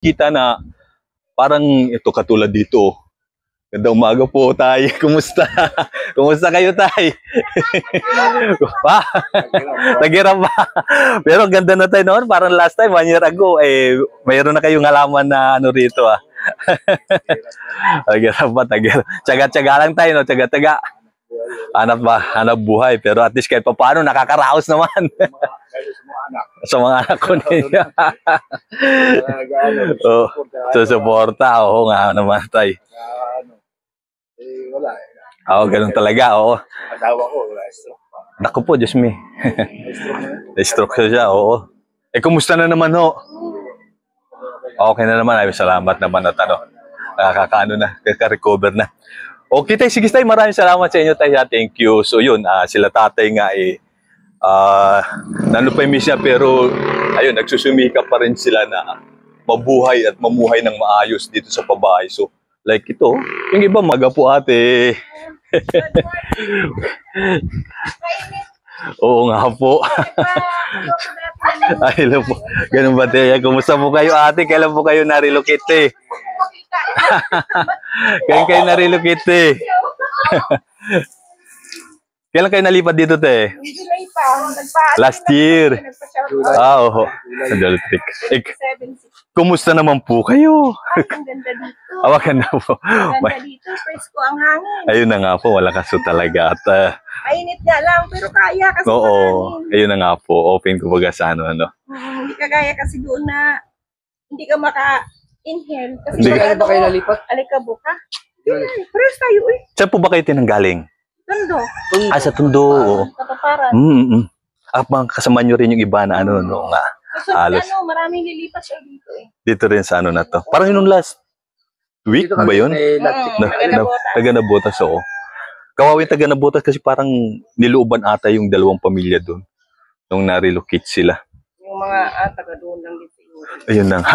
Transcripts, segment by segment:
kita na parang ito katulad dito. Ganda umaga po, tay. Kumusta? Kumusta kayo, tay? Pa? Naghirap pa. Pero ganda na tayo noon. Parang last time, 1 year ago, mayroon na kayong halaman na ano rito, ah. Naghirap pa, naghirap. Tsaga-tsaga lang tayo, no? Tsaga-tsaga. Hanap buhay. Pero at least kahit pa paano, nakakaraos naman. Sa mga anak ko ninyo. Oh, susuporta. Oo nga naman, tay. Wala. Oo, ganun talaga, oo. Asawa ko, wala stroke pa. Naku po, Diyos me. Na-stroke siya, oo. Kumusta na naman, ho? Okay na naman, ay salamat naman at ano. Nakakaano na, kaka-recover na. Okay, tay, sige tay, maraming salamat sa inyo, tay. Thank you. So yun, sila tatay nga nanupay-miss niya, pero ayun, nagsusumikap pa rin sila na mabuhay at mamuhay ng maayos dito sa pabahay. So, like ito, yung iba maga po ate. Oo nga po. Ay, hello po. Ganun ba tayo? Kumusta po kayo ate? Kailan po kayo na-relocate? Kailan kayo na-relocate? Kailan kayo nalipat dito, te? Last year. Oo. Kumusta naman po kayo? Ang ganda dito. Awakan na po. Ang ganda dito. Presko ang hangin. Ayun na nga po. Wala kaso talaga. At, Mainit nga lang, pero kaya kasi oo. mahangin. Ayun na nga po. Open ko baga sa ano. Hindi ka kaya kasi doon na hindi ka maka-inhale. Kasi Hindi. Kaya ba kayo nalipat? alikabok ka. Pares tayo eh. Saan po ba kayo tinanggaling? Tondo. Sa Tondo. Oo. Kataparan. Mga kasama nyo rin yung iba na ano, no, nga. Kasunod Alos. maraming lilipat siya dito eh. Dito rin sa ano na to. Parang yung last week ba yun? Taga Nabotas, oo. Kawawin taga Nabotas kasi parang nilooban ata yung 2 pamilya doon nung na-relocate sila. Yung mga taga doon lang dito. Ayun na nga.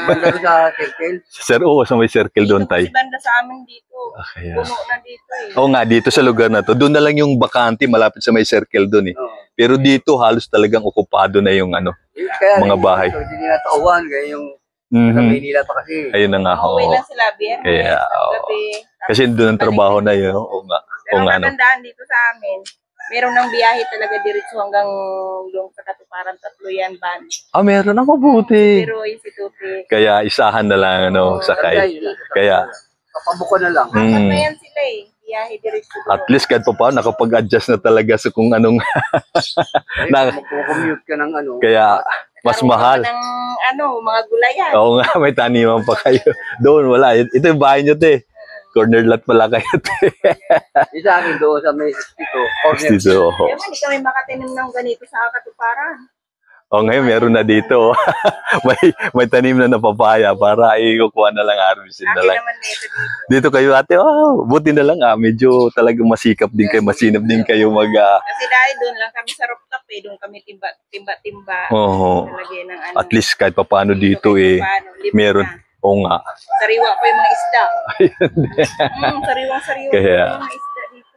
Banda sa circle. Sir, oo, sa may circle doon tayo. Kasi banda sa amin dito. Kaya. Puno na dito eh. Oo nga, dito sa lugar na to. Doon na lang yung bakante malapit sa may circle doon eh. Oo. Pero dito halos talagang okupado na yung ano. Kaya Mga bahay. Hindi nila tauhan, kaya yung sa Mhm. Maynila pa kasi. Ayun na nga, Uuwi oo. lang sila biyernes. Kaya, oo. Gabi. Kasi doon ang trabaho na yun. Oo nga. Pero Oo ang nga, no. katandaan dito sa amin, meron ng biyahe talaga diretso hanggang doon sa Katuparan, 3 yan van. Meron na mabuti. Pero yung si Tuti, Kaya isahan na lang, ano, sakay. Kaya, Papabuko na lang. apat na yan sila eh. Biyahe diretso doon. at least kahit pa paano, nakapag-adjust na talaga sa kung anong, Mag-commute ka ng ano. kaya mas Karoon mahal. ka ng mga gulayan. Oo nga, may taniman pa kayo. Doon, wala. Ito yung bahay nyo, te. Corner lot pala kayo, te. Isa akin doon sa may dito. Dito, oo. Kaya man, hindi kami makatinim ng ganito sa Katuparan. Ngayon meron na dito. may tanim na papaya para ikukuha na lang, harvestin na Akin lang. naman dito. Dito kayo, ate, buti na lang, medyo talagang masikap din kayo, masinap din kayo Kasi dahil doon lang kami sa rooftop eh. Doon kami timba-timba. Oo. Nalagyan ng ano. At least kahit paano dito meron. Oo nga. Sariwa pa yung mga isda. Sariwang-sariwa Kaya, yung mga isda dito.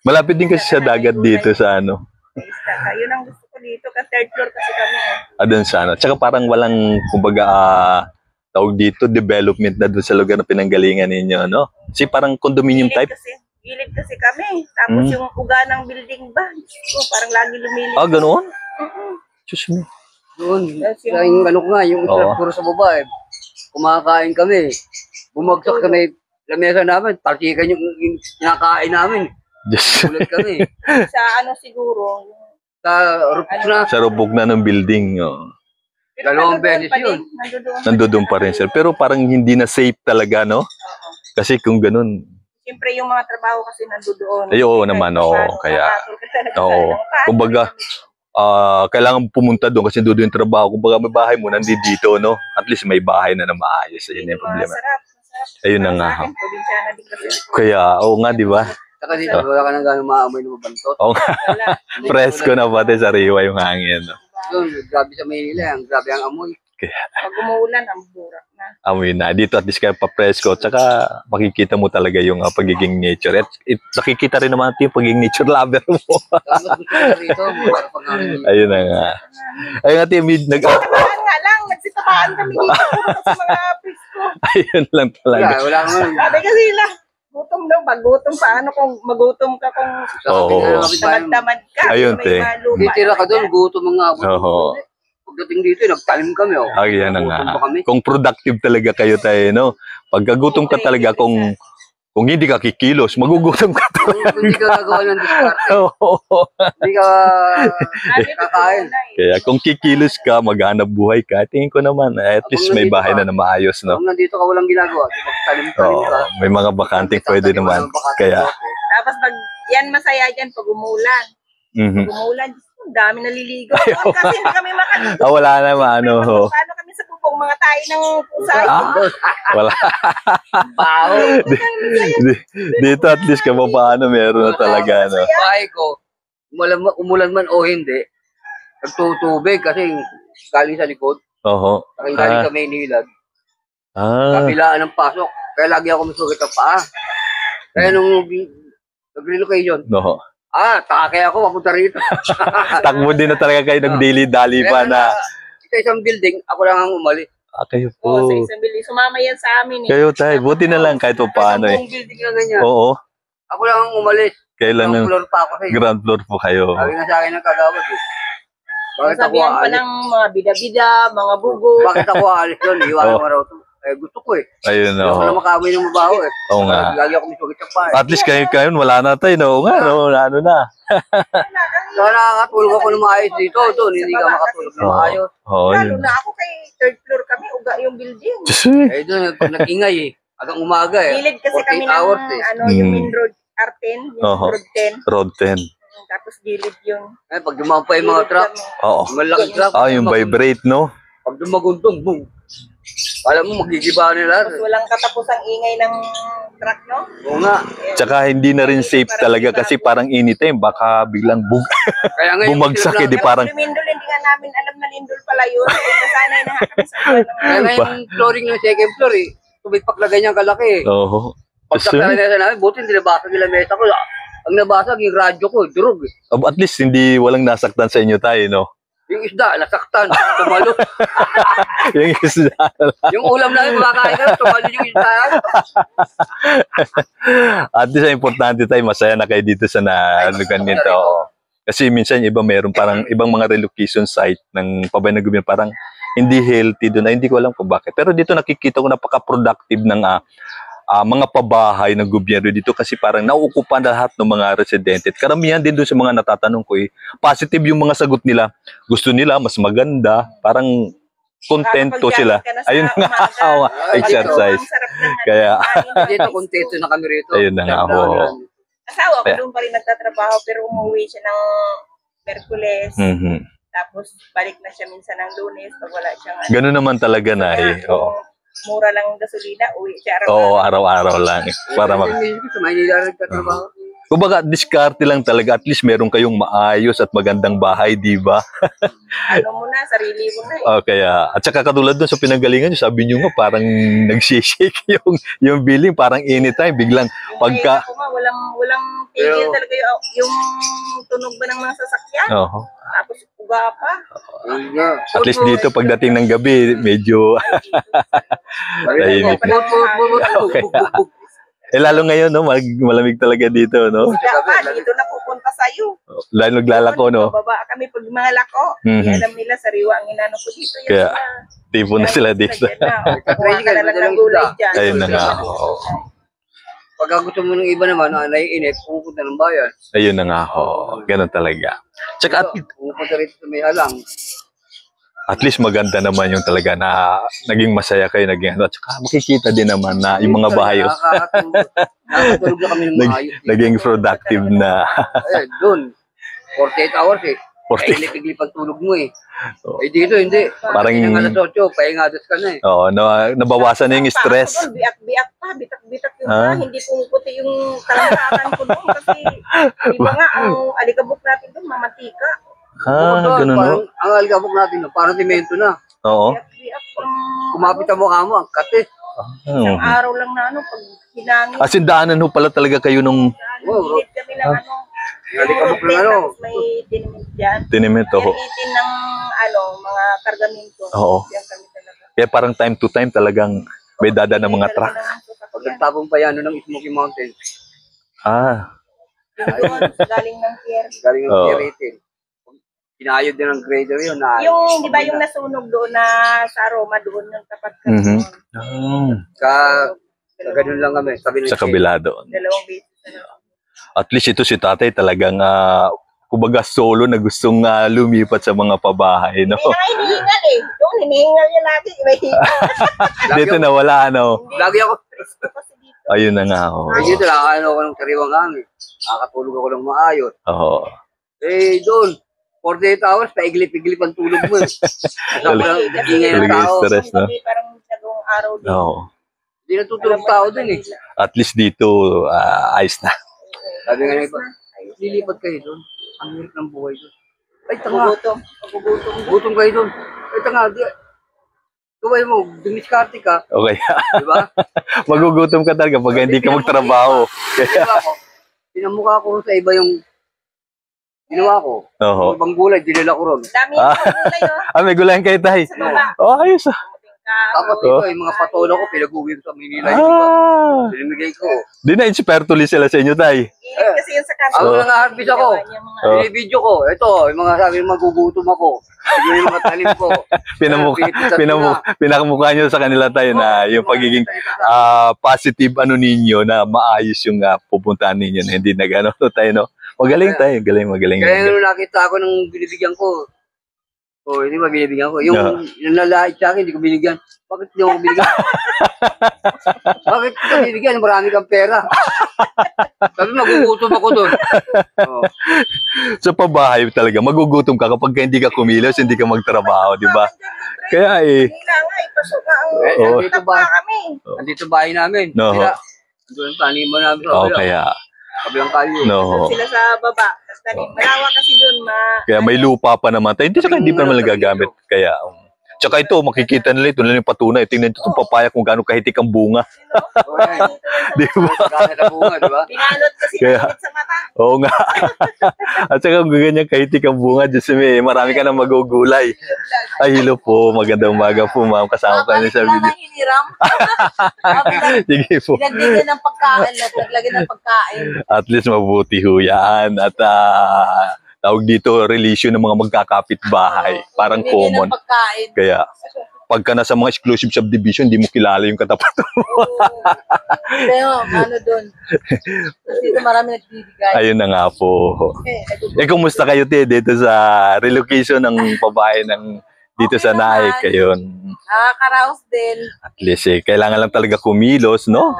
malapit din kasi sa dagat dito sa ano. May isda ka. Yun ang gusto ko dito. Kasi 3rd floor kasi kami eh. Doon sa ano. Tsaka parang walang, kumbaga, tawag dito, development na doon sa lugar na pinanggalingan ninyo, no? Kasi parang condominium type. Gilid kasi kami. Tapos yung uga ng building ba? Parang lagi lumilip. Ganoon? Diyos me. Doon. Yung ano ko nga, yung puro sa baba eh. Kumakain kami. Bumagsak kami. Lamesa namin. Partikan yung kinakain namin. Diyos. Ulit kami. Sa ano siguro. Sa roof na. Sa rubog na ng building, Pero 2 beses yun. nandoon pa rin, sir. Pero parang hindi na safe talaga, no? Kasi kung ganun, Siyempre yung mga trabaho kasi nandoon. oo naman, oo. Kaya, oo. Kumbaga, kailangan pumunta doon kasi doon yung trabaho. Kumbaga, may bahay mo, nandito, no? At least may bahay na maayos. Ayun yung problema. Masarap. Ayun na nga. Probinsyana din kasi. Kaya, oo nga, di ba? Saka dito, wala ka nang gano'ng maamoy na mabantot. Oo nga. Presko na pati sa riwa yung hangin, no? Doon, grabe sa Maynila. Ang grabe ang amoy. Pag umuulan, ang burak na. Amoy na. Dito at least kaya pa-presko. Tsaka makikita mo talaga yung pagiging nature. At nakikita rin naman natin yung pagiging nature lover mo. Tapos gusto ko rito, para pag-amin. Ayun na nga. Ayun nga, Timid. Tamaan nga lang, nagsitamaan kami dito sa mga presko. Ayun lang talaga. Wala naman. Sabi kasi lang, gutom daw, pag gutom, paano kung magutom ka kung Oo. tamad-tamad ka? Ayun, may te. mga lupa Titira ka naman doon, yan. gutom mga abot. Oo. Pagdating dito, nagtanim kami. Ayan na nga. Gutom pa kami. Kung productive talaga kayo tayo, no? Pagkagutom ka talaga, kung hindi ka kikilos, magugutom ka Kung hindi ka gagawa ng diskarte, Oo. hindi ka Sabi ko, kakain. wala eh. Kaya kung kikilos ka, maghanap buhay ka, tingin ko naman, at least may bahay na maayos, no? Kung nandito ka walang ginagawa, magtanim-tanim Oo, ka. may mga bakanting pwede naman. Kaya, Tapos pag yan masaya dyan pag umulan. mhm. Pag umulan, ang dami naliligo. Kasi hindi kami makaligo. Wala naman, ano, ho. Paano kami sa bubong mga tayo ng pusa? Wala. Baho. Dito at least paano meron na talaga, no? Bahay ko, umulan man o hindi, nagtutubig kasi galing sa likod. Oo. Galing kami nilag. Ah. Kabilaan ng pasok. Kaya lagi ako masugat ang paa. Kaya nung nag-relocation, No. takay ako, papunta rito. Takbo din na talaga kayo nag-daily-dali pa na. Sa isang building, ako lang ang umalis. Kayo Oo, po. sa isang bilis. Sumama yan sa amin eh. Kayo tayo. Buti na lang kahit pa paano Sa eh. buong building na ganyan. Oo. Ako lang ang umalis. Kayo lang Ang ng floor pa ako sa iyo. ground floor po kayo. Sabi nga sa akin ng kagawad eh. Bakit ako Sabihan pa aalis? ng mga bida-bida, mga bugo. Bakit ako aalis doon? Iwanan Oh. mo raw ito. Gusto ko eh. Ayun, Gusto ko na oo. makamoy ng mabaho eh. Oo nga. Lagi ako misugat sa paa. At least kayo wala na tayo, no? Oo nga, no? Ano na. Kaya nakakatulog ako ng maayos dito. Doon, hindi ka makatulog ng Oo. maayos. Oo, Lalo yun. na ako kay third floor kami, uga yung building. Diyos eh. Doon, pag nag-ingay eh. Hanggang umaga eh. Gilid kasi 48 kami ng hours eh. yung Mm. main road R10, yung Oo. road 10. Road 10. Tapos gilid yung Pag dumampa yung mga gilid truck, kami. Oo. malaking truck. Yung vibrate, no? Pag dumaguntong, boom. Alam mo, magigiba nila. Tapos walang katapusang ingay ng truck, no? Oo nga. Tsaka hindi na rin safe talaga kasi parang anytime baka biglang Kaya ngayon, bumagsak eh, di Pero parang lumindol, hindi nga namin alam na lindol pala yun. Nasanay na nga kami sa Kaya ngayon, flooring ng second floor eh. Tubig paklagay niyang kalaki eh. Oo. Pagsak na nila namin, buti hindi nabasag yung lamesa ko. Ang nabasag yung radyo ko, durog eh. At least hindi walang nasaktan sa inyo tayo, no? Yung isda, nasaktan, tumalo. Yung isda. Yung ulam namin, kumakain ka, tumalo yung isda. At least importante tayo, masaya na kayo dito sa nalugan nito. Kasi minsan iba meron parang ibang mga relocation site ng pabay ng gobyerno parang hindi healthy doon. Hindi ko alam kung bakit. Pero dito nakikita ko napaka-productive ng mga pabahay ng gobyerno dito kasi parang nauukupan na lahat ng mga residente. At karamihan din doon sa mga natatanong ko positive yung mga sagot nila. Gusto nila mas maganda, parang kontento sila. Ayun nga, exercise. Kaya, Dito, kontento na kami rito. ayun na nga ako. Asawa ko doon pa rin nagtatrabaho pero umuwi siya ng Merkules. Mhm. Tapos balik na siya minsan ng Lunes pag wala siyang Ganun naman talaga na eh. Oo. Mura lang ang gasolina, uwi siya Oo, araw-araw. araw-araw lang. Para mag Sa Maynila rin katrabaho. Kumbaga, diskarte lang talaga. At least meron kayong maayos at magandang bahay, di ba? Ano mo na, sarili mo na eh. Kaya, at saka katulad doon sa pinanggalingan nyo, sabi nyo nga, parang nagsishake yung billing, parang anytime, biglang Yung pagka... ko nga, walang tigil Pero- talaga yung tunog ba ng mga sasakyan. Oo. Tapos uga pa. Ayun nga. At least dito, pagdating ng gabi, medyo... Tahimik na. Okay. Lalo ngayon, no, malamig talaga dito, no? Uga pa, dito na pupunta sa'yo. Lalo naglalako, no? Bababa kami pag mga lako. Mhm. Hindi alam nila, sariwa ang inano ko dito. Yan Kaya, sila. tipo na sila dito. Kuha ka na lang ng gulay dyan. Ayun na nga. Oo. Pagka gusto mo ng iba naman, naiinit, pupunta ng bayan. Ayun na nga, ho. Ganun talaga. Tsaka Pupunta rito sa may halang. at least maganda naman yung talaga na naging masaya kayo, naging ano. At saka makikita din naman na yung mga bahay, Nakakatulog na kami ng maayos. naging productive na. Doon, 48 hours eh. 40. Kainit pagtulog mo eh. Oo. Dito hindi. Parang- Parang alas 8, pahingados ka na eh. Oo, nabawasan na yung stress. Biyak-biyak pa, bitak-bitak yung Ah. hindi pumuputi yung talangkakan ko doon kasi di ba nga ang alikabok natin doon mamantika. Ganun, no? Parang, ang aligabok natin, parang simento na. Oo. Biyak ang Kumapit ang mukha mo, ang katis. isang araw lang na pag hinangin. As in, daanan ho pala talaga kayo nung Gilid kami ng Nalikabok ng ano. tapos may dinimit dyan. tinimento ho. Itin ng mga kargamento. Oo. Yan kami talaga. Kaya parang time to time talagang may dada ng mga truck. Pag nagtapong pa yan, ng Smoky Mountain, Ah, Galing ng pier. galing ng Oo. Tiritin. Pinayod din ng grader yun. Na, Yung, di ba yung nasunog doon na sa Roma, doon yung tapat ka. mhm. Sa ganun lang kami. Sabi ng Sa kabila doon. Dalawang beses na lang. At least ito si tatay talagang kumbaga solo na gustong lumipat sa mga pabahay, no? Hindi na nga hinihingal eh. Doon, hinihingal niya lagi. May Dito nawala, ano? Lagi ako. presko kasi dito. Ayun na nga, oh. Ay, dito, nakakaano ako ng sariwang hangin. Nakakatulog ako ng maayos. Oo. Eh, doon, 48 hours, paiglip-iglip ang tulog mo. Sobrang ingay ng Talaga tao. stress, no? Parang nagawang araw din. Oo. Hindi natutulog tao dun eh. At least dito, ayos na. Sabi nga ng iba, lilipat kayo doon. Ang hirap ng buhay doon. Ay, tanga. Pagugutom. Gutom kayo doon. Ay, tanga. Gawin mo, dumiskarte ka. Okay. Di ba? Magugutom ka talaga pag hindi ka magtrabaho. Ginawa ko. Pinamukha ko sa iba yung ginawa ko. Oo. Yung ibang gulay, dinala ko ron. Dami yung gulay oh. May gulayan kayo, tay. Sa baba. Oh, ayos ah. Tapos ito, yung mga patola ko, pinag-uwi ko sa Manila. Pinamigay ko. Di na-inspire tuloy sila sa inyo, tay. Ilig kasi yung sa kanto. Ako lang harbis ako. Binibidyo ko. Ito, yung mga sabi magugutom ako. Ito yung mga talim ko. Pinakamukha nyo sa kanila tayo na yung pagiging positive ano ninyo na maayos yung pupuntahan ninyo na hindi nag-ano tayo, no? Magaling tayo, magaling. Kaya nung nakita ko nung binibigyan ko, hindi ba binibigyan ko? Yung nalait sa akin, hindi ko binigyan. Bakit hindi ako binigyan? Bakit ka binigyan? Marami kang pera. Sabi, magugutom ako doon. Sa pabahay talaga, magugutom ka kapag hindi ka kumilos, hindi ka magtrabaho, di ba? Kaya Kailangan ipasok na ang Andito ba? kami. Andito bahay namin. No. Doon ang taniman namin sa Oh, kabila. kaya, Kabilang kalye. no. Sila sa baba. Tapos tanim. Malawa kasi doon. Kaya may lupa pa naman tayo. Hindi pa naman nagagamit. Kaya, tsaka ito, makikita nila ito na yung patunay. Tingnan ito itong papaya kung gaano kahitik ang bunga. Di ba? Binalot kasi Kaya- namin sa mata. Oo nga. At saka kung ganyan kahitik ang bunga, Diyos me, marami ka nang magugulay. Ay, hello po. Magandang umaga po, ma'am. Kasama ka niyo sa video. hiniram. Sige po. Naglagyan ng pagkain. Naglagyan ng pagkain. At least mabuti ho yan. At tawag dito, relation ng mga magkakapit bahay. Parang common. Pagkain. Kaya, pagka nasa mga exclusive subdivision, hindi mo kilala yung katapat mo. Pero, ano doon? Kasi dito marami nagbibigay. Ayun na nga po. Kumusta kayo, te, dito sa relocation ng pabahay ng dito sa Naik? Ayun. Nakakaraos din. At least, kailangan lang talaga kumilos, no?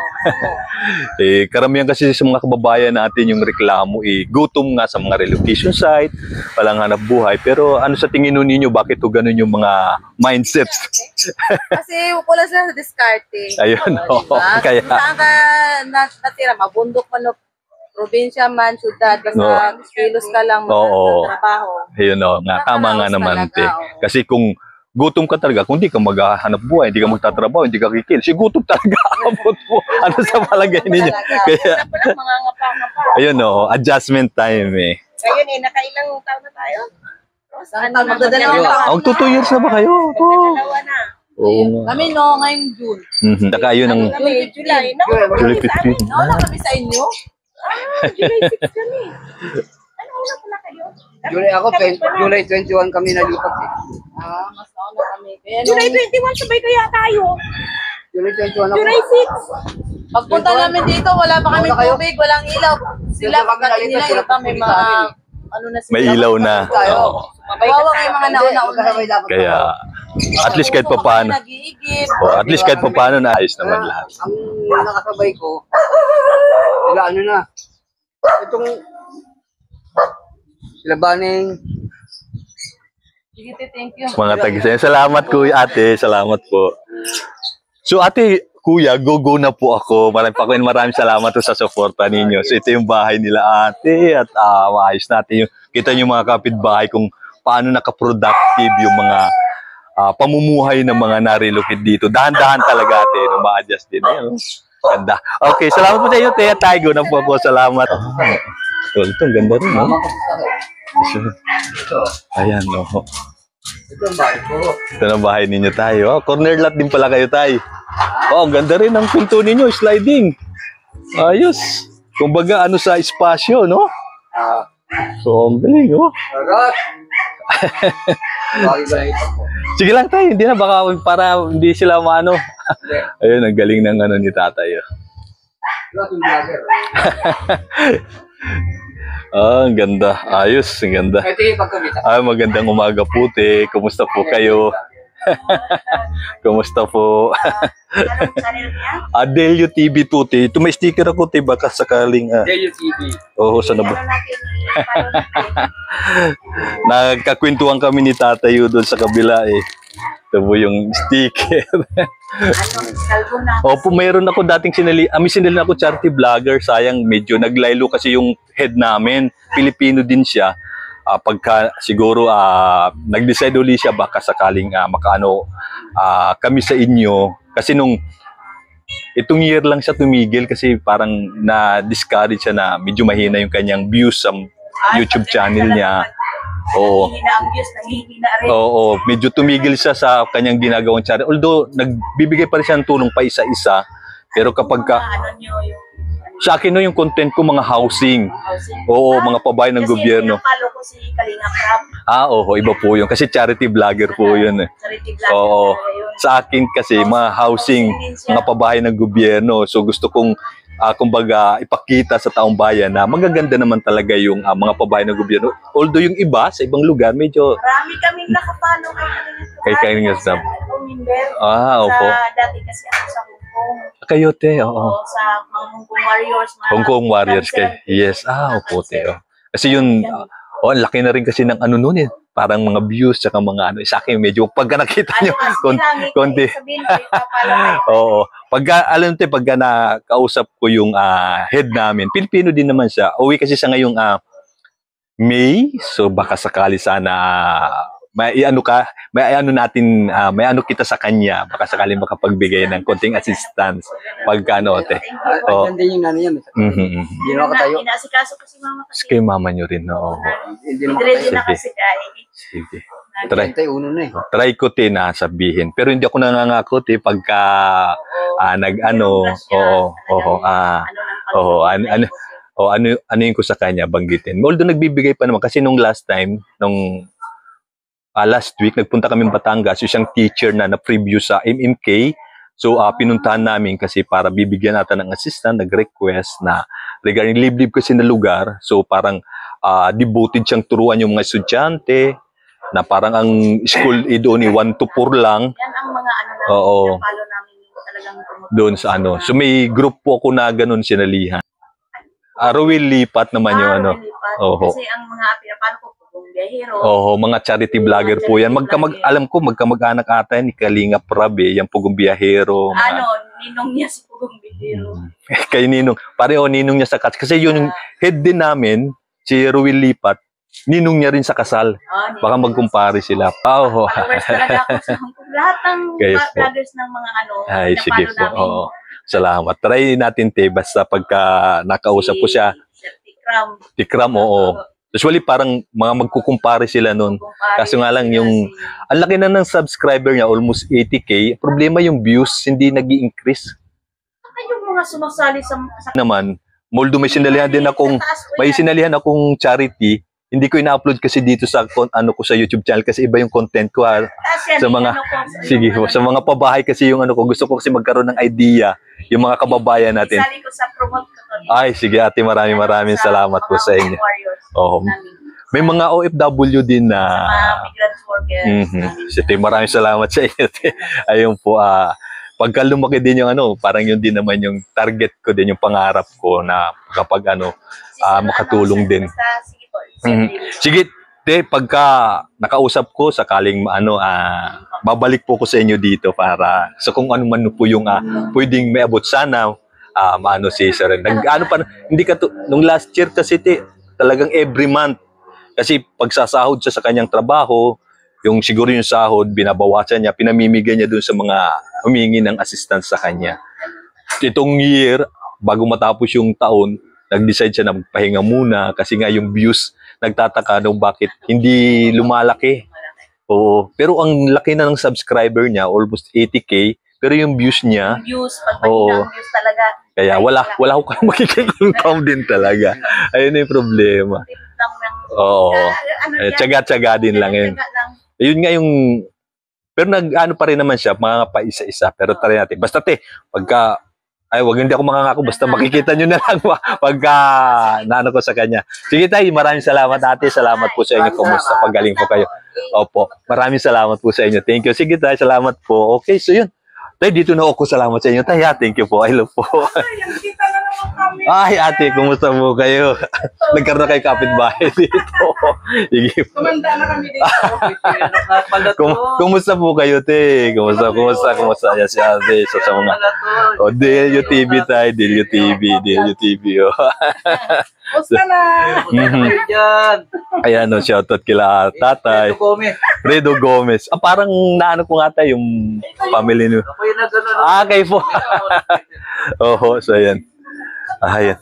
Karamihan kasi sa mga kababayan natin yung reklamo, gutom nga sa mga relocation site, walang hanap buhay. Pero ano sa tingin ninyo, bakit to ganun yung mga mindsets? Kasi wala sila sa diskarte. Ayun, no? Diba? Kaya, Saan ka natira? Mabundok man o probinsya man, syudad, basta kilos ka lang Oo. trabaho. ayun, no? Nga, tama nga naman, te. Talaga, Kasi kung gutom ka talaga, kung di ka maghahanap buhay, hindi ka magtatrabaho, hindi ka kikil, si gutom talaga abot mo. Ano sa palagay ninyo? Kaya, Mga ngapa-ngapa. ayun, no? Adjustment time, eh. Ngayon nakailang taon na tayo? Magdadalawang taon. Ang 2 years na ba kayo? Dalawa na. Oo nga. Kami no, ngayong June. Saka yun ang Kami, July. July 15. Nauna kami sa inyo? July 6 kami. Ano una pala kayo? July 21 kami nalipat eh. Mas nauna kami. July 21 sabay kaya tayo. July 21 ako. July 6. Pagpunta namin dito, wala pa kami tubig, walang ilaw. Sila pagdating nila, iba may mga ano na sila. May ilaw na. Oo. Kawawa kayo mga nauna-una. Kaya, at least kahit pa paano. Nag-iigib. At least kahit pa paano, naayos naman lahat. Ang nakasabay ko, sila ano na, itong sila Baning, Sige, thank you. Mga tagisaya. Salamat, kuya, ate. Salamat po. So, ate, kuya, go na po ako. Maraming salamat po sa suporta ninyo. So, ito yung bahay nila, ate. At maayos natin yung, kita nyo mga kapitbahay kung paano nakaproductive yung mga pamumuhay ng mga narilocate dito. Dahan-dahan talaga ate, no, ma-adjust din. Ayan, oh. Ganda. Okay, salamat po sa iyo, Tia Taigo na po ako. Salamat. Ito, ganda rin, no? Ayan, no. Ito ang bahay ko. Ito na bahay ninyo tayo. Oh, corner lot din pala kayo tayo. Oh, ganda rin ang pinto ninyo, sliding. Ayos. Kumbaga, ano sa espasyo, no? So, ang galing, oh. Arat! Bakit ba ito po? Sige lang tayo, hindi na, baka para hindi sila maano. Ayun, ang galing ng ano ni tatay. Oh. Arat yung vlogger. Ang ganda. Ayos, ang ganda. Ito yung pagkamita. Magandang umaga po, te. Kumusta po kayo? Kumusta po? Adelio TV po, te. Ito may sticker ako, te. Baka sakaling... Delio TV. Oo, sana ba? Nagkakwentuhan kami ni Tatayo doon sa kabila, eh. Ito po yung sticker. Opo, mayroon ako dating may sinali ako charity vlogger. Sayang, medyo naglaylo kasi yung head namin. Pilipino din siya. Pagka siguro nag-decide uli siya, baka sakaling makaano kami sa inyo. Kasi itong year lang siya tumigil kasi parang na-discourage siya na medyo mahina yung kanyang views sa YouTube channel niya. Oo. Oo, medyo tumigil siya sa kanyang ginagawang channel. Although, nagbibigay pa rin siya ng tulong pa isa-isa. Pero kapag sa akin no, yung content ko, mga housing. Oo, mga pabahay ng gobyerno. Kasi pinapalo ko si Kalinga Prab. Oo, iba po yun. Kasi charity vlogger po yun. Charity vlogger. Oo. Sa akin kasi, mga housing, mga pabahay ng gobyerno. So gusto kong, kumbaga, ipakita sa taong bayan na magaganda naman talaga yung mga pabahay ng gobyerno. Although yung iba, sa ibang lugar, medyo... Marami kaming nakapalo kay Kalinga Prab. Opo. Dati kasi ako sa Hong Kong. Kayo, te, oo. Sa mga Hong Kong Warriors. Hong Kong Warriors kay. Yes, opo, te. Kasi yun, ang laki na rin kasi ng ano nun eh. Parang mga views, tsaka mga ano. Sa akin, medyo pagka nakita nyo, konti. Oo. Pagka, alam te, pagka nakausap ko yung head namin, Pilipino din naman siya. Uwi kasi siya ngayong May. So, baka sakali sana may ano kita sa kanya, baka sakaling makapagbigay ng konting assistance pagka ano, te. Oh. Andyan din yung nanay niya. Hindi na makatayo. Inasikaso ko si mama kasi. Kay mama nyo rin, oo. Hindi na Diretso makatayo. na kasi kaya. Sige. Try. 31 na eh. Try ko, te, na sabihin. Pero hindi ako nangangako, te, pagka ano yung ko sa kanya, banggitin. Although nagbibigay pa naman, kasi nung last time, last week, nagpunta kami Batangas, isang teacher na na-preview sa MMK. So, pinuntahan namin kasi para bibigyan natin ng assistant, nag-request na regarding liblib kasi na lugar. So, parang devoted siyang turuan yung mga estudyante na parang ang school doon ni 1 to 4 lang. Yan ang mga ano na palo namin talagang doon sa ano. So, may group po ako na ganun sinalihan. Rowel Lipat naman yung ano. Kasi ang mga pinapalo ko, biyahero. Oo, mga charity vlogger po yan. Alam ko, magkamag-anak ata ni Kalinga Prab eh. Yung Pugong Biyahero. Ninong niya si Pugong Biyahero. Kay Ninong. Pareho, ninong niya sa kasal. Kasi yung head din namin, si Rowel Lipat, ninong niya rin sa kasal. Baka magkumpare sila. Followers talaga ako sa Hong Kong. Lahat ng vloggers ng mga Ay, sige po. Oo. Salamat. Try natin, te. Basta pagka nakausap ko siya. Tikram, oo. Usually parang mga magkukumpare sila nun. Kaso nga lang yung, ang laki na ng subscriber niya, almost 80K. Problema yung views, hindi nag-i-increase. Yung mga sumasali sa naman, moldo may sinalihan akong charity. Hindi ko ina-upload kasi dito sa ano ko sa YouTube channel kasi iba yung content ko sa mga sa mga pabahay kasi yung ano ko gusto ko kasi magkaroon ng idea yung mga kababayan natin. Isali ko sa promote ko. Ay, sige ate, maraming salamat po sa inyo. May mga OFW din na migrant workers. Sige, maraming salamat sa inyo. Ayun po, pagka lumaki din yung ano, parang yun din naman yung target ko din, yung pangarap ko na kapag ano, makatulong din. Sige, te, pagka nakausap ko, sakaling babalik po ko sa inyo dito para kung ano man po yung pwedeng may abot sana, si Sir. Hindi ka nung last year kasi talagang every month. Kasi pagsasahod siya sa kanyang trabaho, yung siguro yung sahod, binabawasan niya, pinamimigay niya dun sa mga humingi ng assistance sa kanya. Itong year, bago matapos yung taon, nag-decide siya na magpahinga muna kasi nga yung views, nagtataka nung bakit hindi lumalaki. Oo. Pero ang laki na ng subscriber niya, almost 80K, pero yung views niya, Views, pag mahina ang views talaga. kaya wala ko kayong makikita din talaga. Ayun na yung problema. Lang ng, Oo. ano yan? Tsaga-tsaga din lang yun. Tsaga lang. Ayun nga yung, pero nag-ano pa rin naman siya, mga pa-isa-isa. Pero try natin. Basta pagka, wag hindi ako makangako, basta makikita nyo na lang pagka naano ko sa kanya. Sige tayo, maraming salamat ate. Salamat po sa inyo. Kumusta? Pagaling po kayo. Opo. Maraming salamat po sa inyo. Thank you. Sige tayo, salamat po. Okay, so yun. Tayo, dito na ako. Salamat sa inyo. Tayo, thank you po. I love po. Ay, ate, kumusta po kayo? Nagkaroon na kayo kapitbahay dito. Sige po. Kumanda na kami dito. Kumusta po kayo, te? Kumusta? Yan si ate. Sa mga... O, Delio TV tayo. Delio TV. O. Kumusta na? Ayan, no, shoutout kila tatay. Fredo Gomez. Parang naano ko nga tayo yung family nyo. Kayo po. Oho, so ayan. Ayan.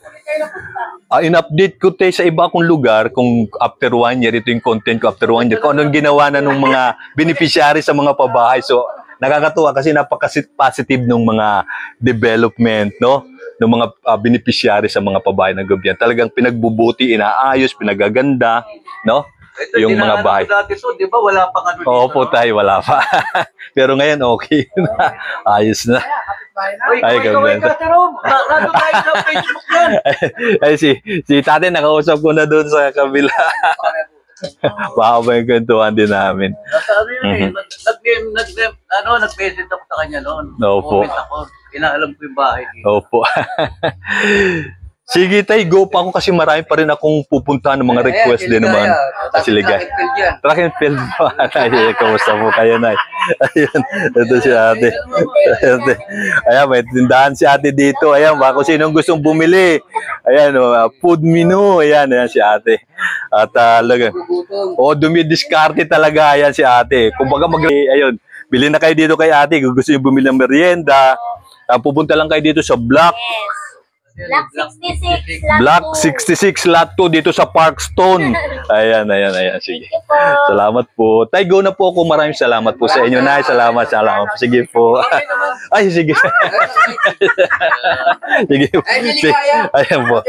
In-update ko tayo sa iba akong lugar kung after 1 year, ito yung content ko after 1 year, kung anong ginawa na ng mga beneficiary sa mga pabahay. So, nakakatuwa kasi napaka-positive ng mga development, no? Ng mga beneficiary sa mga pabahay ng gobyerno. Talagang pinagbubuti, inaayos, pinagaganda, no? Ito, yung mga bahay. Dati so, di ba wala pang ano dito? Oo po tayo, wala pa. Pero ngayon, okay na. Ayos na. Ay, ganda. Nandun tayo sa Facebook yan. Ay, si tate, nakausap ko na doon sa kabila. Baka ba yung kwentuhan din namin. Nasa ano yun eh. Nag-message ako sa kanya noon. Opo. Comment ako. Inaalam ko yung bahay dito. Opo. Sige tay, go pa ako kasi marami pa rin akong pupuntahan ng mga request din naman. Siligay. Track and field po. Ay, kamusta po kayo, Nay? Ayan, ito si ate. Ayan, may tindahan si ate dito. Ayan, baka sinong gustong bumili. Ayan, food menu. Ayan si ate. At talaga. Dumidiskarte talaga. Ayan si ate. Kumbaga ayun, bili na kayo dito kay ate. Kung gusto nyo bumili ng merienda, pupunta lang kayo dito sa Block 66, Lot 2 dito sa Parkstone. Ayan. Sige. Salamat po. Tay, go na po ako. Maraming salamat po sa inyo, Nay. Salamat. Sige po. Ay, sige. Sige. Ayan po.